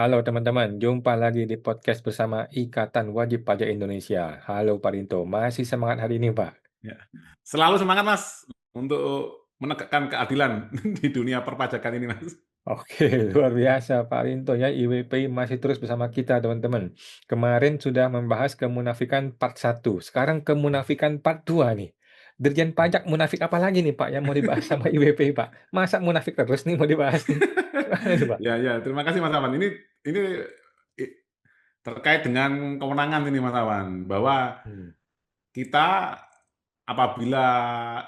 Halo teman-teman, jumpa lagi di podcast bersama Ikatan Wajib Pajak Indonesia. Halo Pak Rinto, masih semangat hari ini Pak? Ya. Selalu semangat Mas untuk menegakkan keadilan di dunia perpajakan ini Mas. Oke, luar biasa Pak Rinto ya, IWPI masih terus bersama kita teman-teman. Kemarin sudah membahas kemunafikan part 1, sekarang kemunafikan part 2 nih. Dirjen Pajak munafik apa lagi nih Pak yang mau dibahas sama IWPI Pak? Masa munafik terus nih mau dibahas nih? Gimana nih Pak? Ya, ya, terima kasih Mas Awan. Ini i- terkait dengan kewenangan ini Mas Awan, bahwa Hmm. kita apabila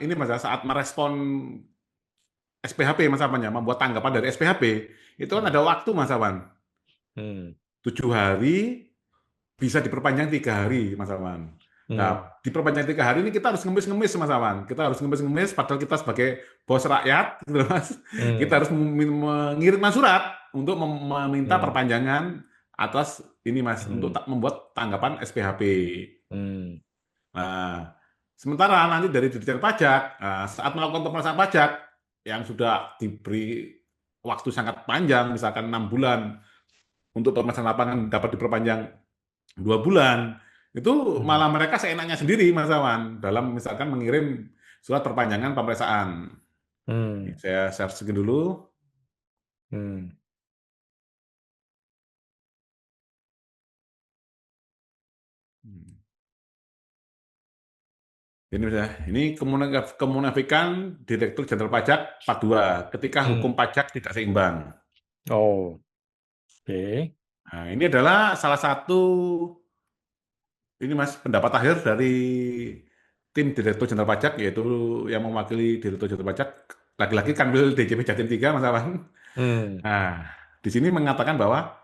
ini Mas saat merespon SPHP Mas Awan ya, membuat tanggapan dari SPHP, itu kan Hmm. ada waktu Mas Awan. Hmm. 7 hari bisa diperpanjang 3 hari Mas Awan. Nah, Hmm. diperpanjang 3 hari ini kita harus ngemis-ngemis Mas Awan. Kita harus ngemis-ngemis padahal kita sebagai bos rakyat, gitu loh, Mas. Kita Hmm. harus mengirimkan surat untuk meminta Hmm. perpanjangan atas ini Mas, untuk Hmm. membuat tanggapan SPHP. Hmm. Nah, sementara nanti dari Dirjen Pajak, saat melakukan pemeriksaan pajak yang sudah diberi waktu sangat panjang, misalkan 6 bulan, untuk pemeriksaan lapangan dapat diperpanjang 2 bulan, itu Hmm. malah mereka seenaknya sendiri, Mas Awan, dalam misalkan mengirim surat perpanjangan pemeriksaan. Ini Hmm. saya searching dulu. Hmm. Hmm. Ini kemunafikan Direktur Jenderal Pajak Part 2, ketika hukum Hmm. pajak tidak seimbang. Oh, oke. Nah, ini adalah salah satu ini Mas pendapat akhir dari tim Direktur Jenderal Pajak, yaitu yang mewakili Direktur Jenderal Pajak lagi-lagi Kanwil DJP Jatim 3, Mas Awan. Hmm. Nah, di sini mengatakan bahwa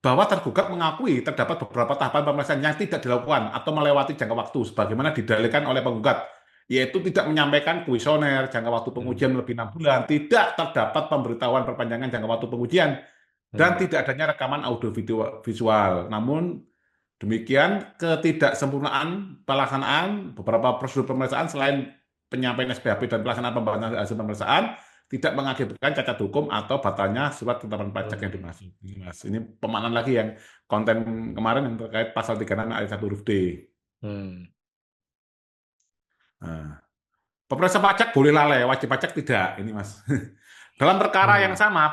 tergugat mengakui terdapat beberapa tahapan pemeriksaan yang tidak dilakukan atau melewati jangka waktu sebagaimana didalilkan oleh penggugat, yaitu tidak menyampaikan kuesioner, jangka waktu Hmm. pengujian lebih 6 bulan, tidak terdapat pemberitahuan perpanjangan jangka waktu pengujian, dan Hmm. tidak adanya rekaman audio visual. Namun demikian, ketidaksempurnaan pelaksanaan beberapa prosedur pemeriksaan selain penyampaian SPHP dan pelaksanaan pembahasan hasil pemeriksaan tidak mengakibatkan cacat hukum atau batalnya surat ketetapan pajak yang Hmm. dimaksud. Ini, Mas. Ini pemaknaan lagi yang konten kemarin yang terkait pasal 36 ayat 1 huruf D. Hmm. Nah, pemeriksa pajak boleh lalai, wajib pajak tidak. Ini Mas. Dalam perkara yang Hmm. sama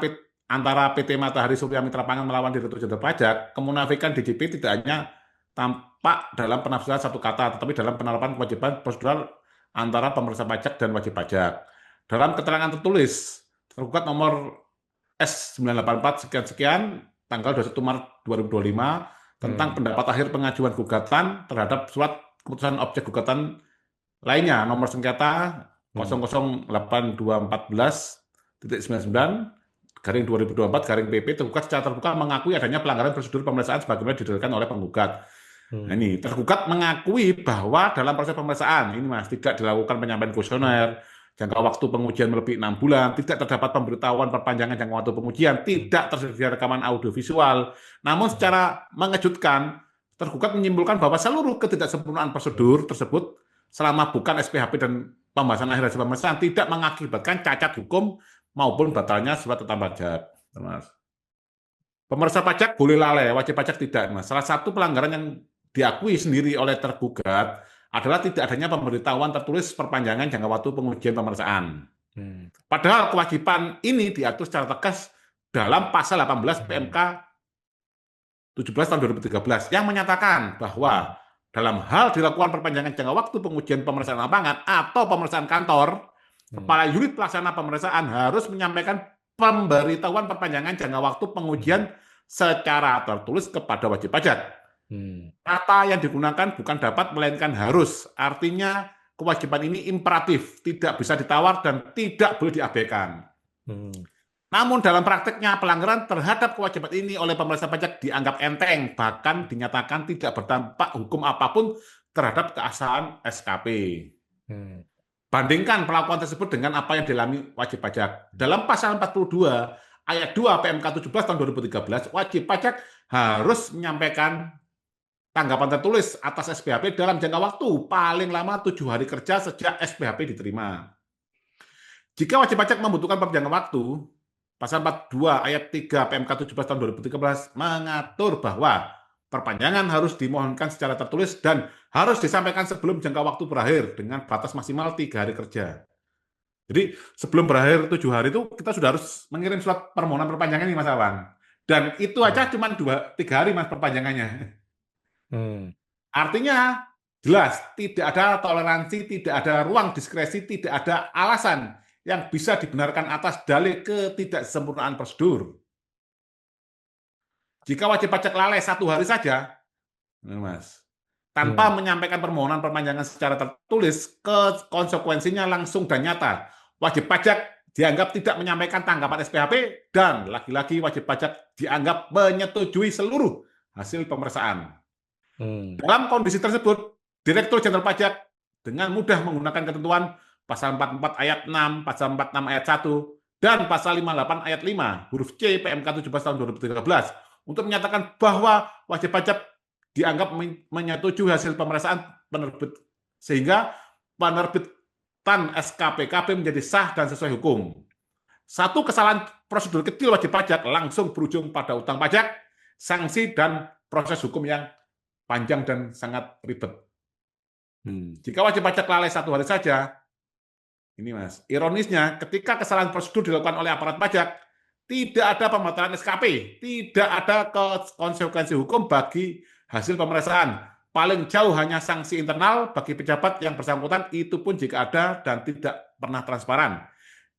antara PT Matahari Surya Mitra Pangan melawan Direktur Jenderal Pajak, kemunafikan DJP tidak hanya tampak dalam penafsiran satu kata, tetapi dalam penerapan kewajiban prosedural antara pemeriksa pajak dan wajib pajak. Dalam keterangan tertulis, tergugat nomor S984 sekian-sekian, tanggal 21 Maret 2025, tentang Hmm. pendapat akhir pengajuan gugatan terhadap surat keputusan objek gugatan lainnya, nomor sengketa Hmm. 008214.99 garing 2024 garing PP, tergugat secara terbuka mengakui adanya pelanggaran prosedur pemeriksaan sebagaimana didalilkan oleh penggugat. Nah, Hmm. ini tergugat mengakui bahwa dalam proses pemeriksaan ini Mas tidak dilakukan penyampaian Hmm. kuesioner, jangka waktu pengujian melebihi 6 bulan, tidak terdapat pemberitahuan perpanjangan jangka waktu pengujian, Hmm. tidak tersedia rekaman audio visual. Namun Hmm. secara mengejutkan, tergugat menyimpulkan bahwa seluruh ketidaksempurnaan Hmm. prosedur tersebut selama bukan SPHP dan pembahasan akhir hasil pemeriksaan tidak mengakibatkan cacat hukum maupun batalnya surat ketetapan pajak. Mas. Pemeriksa pajak boleh lalai, wajib pajak tidak, Mas. Salah satu pelanggaran yang diakui sendiri oleh tergugat adalah tidak adanya pemberitahuan tertulis perpanjangan jangka waktu pengujian pemeriksaan. Hmm. Padahal kewajiban ini diatur secara tegas dalam pasal 18 Hmm. PMK 17 tahun 2013 yang menyatakan Hmm. bahwa dalam hal dilakukan perpanjangan jangka waktu pengujian pemeriksaan lapangan atau pemeriksaan kantor, Hmm. kepala unit pelaksana pemeriksaan harus menyampaikan pemberitahuan perpanjangan jangka waktu pengujian Hmm. secara tertulis kepada wajib pajak. Hmm. Kata yang digunakan bukan dapat, melainkan harus. Artinya kewajiban ini imperatif, tidak bisa ditawar dan tidak boleh diabaikan. Hmm. Namun dalam prakteknya pelanggaran terhadap kewajiban ini oleh pemerintah pajak dianggap enteng, bahkan dinyatakan tidak berdampak hukum apapun terhadap keabsahan SKP. Hmm. Bandingkan pelakuan tersebut dengan apa yang dialami wajib pajak. Dalam pasal 42 ayat 2 PMK 17 tahun 2013, wajib pajak harus menyampaikan tanggapan tertulis atas SPHP dalam jangka waktu paling lama 7 hari kerja sejak SPHP diterima. Jika wajib pajak membutuhkan perpanjangan waktu, Pasal 42 ayat 3 PMK 17 tahun 2013 mengatur bahwa perpanjangan harus dimohonkan secara tertulis dan harus disampaikan sebelum jangka waktu berakhir dengan batas maksimal 3 hari kerja. Jadi sebelum berakhir 7 hari itu kita sudah harus mengirim surat permohonan perpanjangan nih Mas Awan. Dan itu aja Hmm. cuma 2-3 hari Mas perpanjangannya. Hmm. Artinya jelas tidak ada toleransi, tidak ada ruang diskresi, tidak ada alasan yang bisa dibenarkan atas dalih ketidaksempurnaan prosedur. Jika wajib pajak lalai 1 hari saja, Mas, tanpa Hmm. menyampaikan permohonan perpanjangan secara tertulis, konsekuensinya langsung dan nyata. Wajib pajak dianggap tidak menyampaikan tanggapan SPHP dan lagi-lagi wajib pajak dianggap menyetujui seluruh hasil pemeriksaan. Hmm. Dalam kondisi tersebut, Direktur Jenderal Pajak dengan mudah menggunakan ketentuan pasal 44 ayat 6, pasal 46 ayat 1, dan pasal 58 ayat 5, huruf C PMK 17 tahun 2013 untuk menyatakan bahwa wajib pajak dianggap menyetujui hasil pemeriksaan penerbit sehingga penerbitan SKPKP menjadi sah dan sesuai hukum. Satu kesalahan prosedur kecil wajib pajak langsung berujung pada utang pajak, sanksi, dan proses hukum yang panjang dan sangat ribet. Hmm. Jika wajib pajak lalai 1 hari saja, ini Mas, ironisnya ketika kesalahan prosedur dilakukan oleh aparat pajak, tidak ada pembatalan SKP, tidak ada konsekuensi hukum bagi hasil pemeriksaan. Paling jauh hanya sanksi internal bagi pejabat yang bersangkutan, itu pun jika ada dan tidak pernah transparan. Hmm.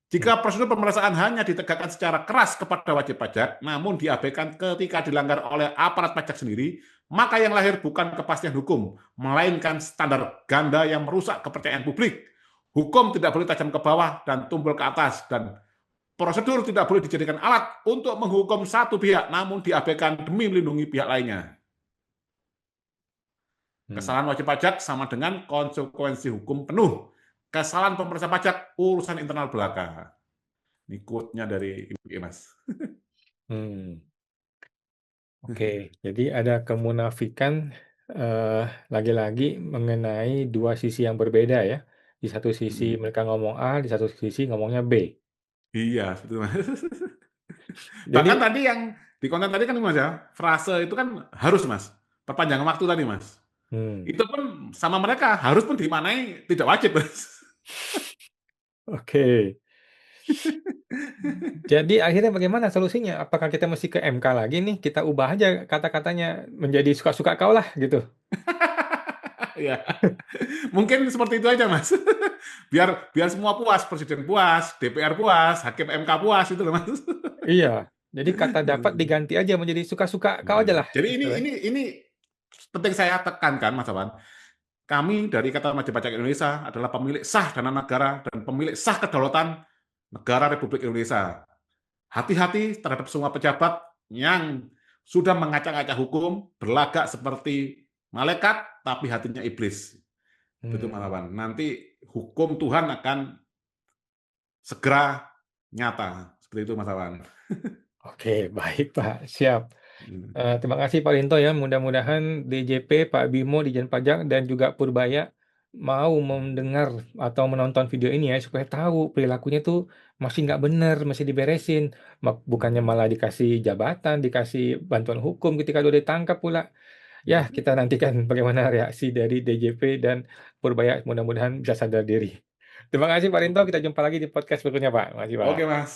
Jika prosedur pemeriksaan hanya ditegakkan secara keras kepada wajib pajak, namun diabaikan ketika dilanggar oleh aparat pajak sendiri, maka yang lahir bukan kepastian hukum, melainkan standar ganda yang merusak kepercayaan publik. Hukum tidak boleh tajam ke bawah dan tumpul ke atas, dan prosedur tidak boleh dijadikan alat untuk menghukum satu pihak, namun diabaikan demi melindungi pihak lainnya. Hmm. Kesalahan wajib pajak sama dengan konsekuensi hukum penuh. Kesalahan pemeriksaan pajak urusan internal belaka. Ini quote-nya dari Ibu Mas. Hmm. Oke, jadi ada kemunafikan lagi-lagi mengenai dua sisi yang berbeda ya. Di satu sisi mereka ngomong A, di satu sisi ngomongnya B. Iya, betul Mas. Bahkan Jadi, tadi yang di konten tadi kan Mas ya, frase itu kan harus Mas. Perpanjangan waktu tadi Mas. hmm, Itu pun sama mereka harus pun dimaknai tidak wajib Mas. oke. Jadi akhirnya bagaimana solusinya? Apakah kita mesti ke MK lagi nih? Kita ubah aja kata-katanya menjadi suka-suka kau lah gitu. Ya, mungkin seperti itu aja Mas. Biar biar semua puas, presiden puas, DPR puas, hakim MK puas itu loh Mas. Iya. Jadi kata dapat diganti aja menjadi suka-suka kau aja lah Jadi gitu ya. ini penting saya tekankan Mas Awan. Kami dari Ikatan Wajib Pajak Indonesia adalah pemilik sah dana negara dan pemilik sah kedaulatan negara Republik Indonesia. Hati-hati terhadap semua pejabat yang sudah mengacak-acak hukum, berlagak seperti malaikat, tapi hatinya iblis. Betul, Mas Hmm. Awan. Nanti hukum Tuhan akan segera nyata. Seperti itu, Mas Awan. Oke, baik Pak, siap. Terima kasih Pak Linto ya. Mudah-mudahan DJP, Pak Bimo, Dijen Pajak, dan juga Purbaya mau mendengar atau menonton video ini ya supaya tahu perilakunya tuh masih nggak benar, masih diberesin. Bukannya malah dikasih jabatan, dikasih bantuan hukum ketika udah ditangkap pula. Ya, kita nantikan bagaimana reaksi dari DJP dan Purbaya. Mudah-mudahan bisa sadar diri. Terima kasih Pak Linto. Kita jumpa lagi di podcast berikutnya Pak. Terima kasih Oke, Pak. Mas.